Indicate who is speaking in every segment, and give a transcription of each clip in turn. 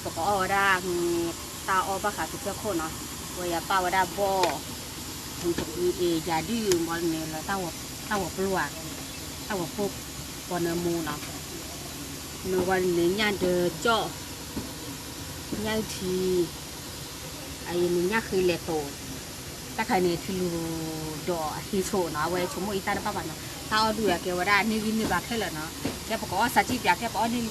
Speaker 1: ก็บอกว่าตาออกปะค่ะทุกคนเนาะว่าอย่าป้าว่าได้บ่ถึงจะมีอย่าดื้อมันเนี่ยแล้วเต้าปลวกเต้าพวกปนมูเนาะเมื่อวันนี้ย่านเดอเจาะย่างทีไอ้นี่ย่าคือเลโตแต่ใครเนี่ยที่รู้ดอที่โชว์เนาะไว้ชมว่าอีตาได้ป้าบ้านเนาะตาเอาดูอะเกี่ยวว่าได้นี่วินนี่บาแค่เลยเนาะแกบอกว่าสัจจิบอยากแกบอกนี่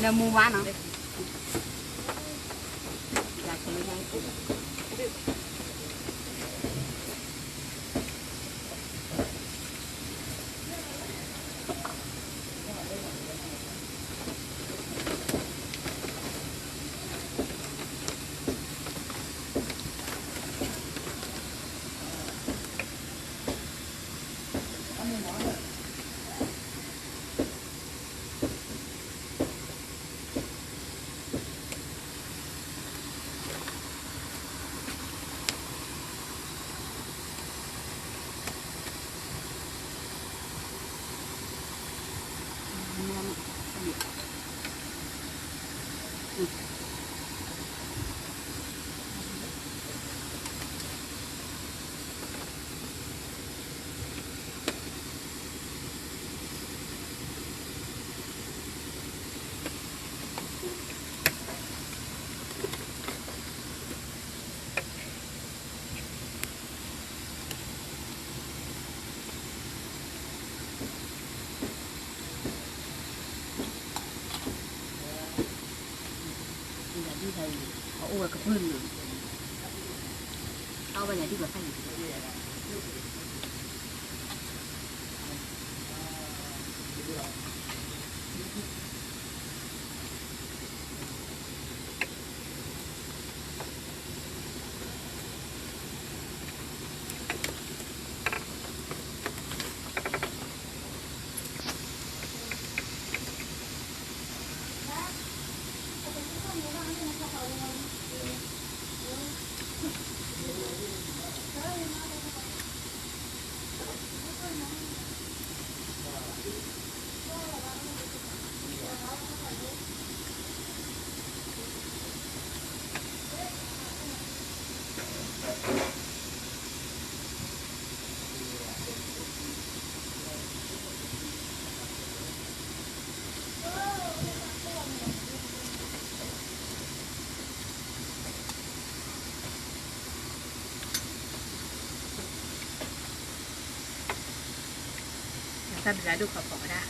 Speaker 1: เนื้อมูมาเนาะอยากจะไม่ได้เอาอ้วนกับพื้นเลยเอาไปไหนดีกว่าใครถ้าเวลาดูขอได้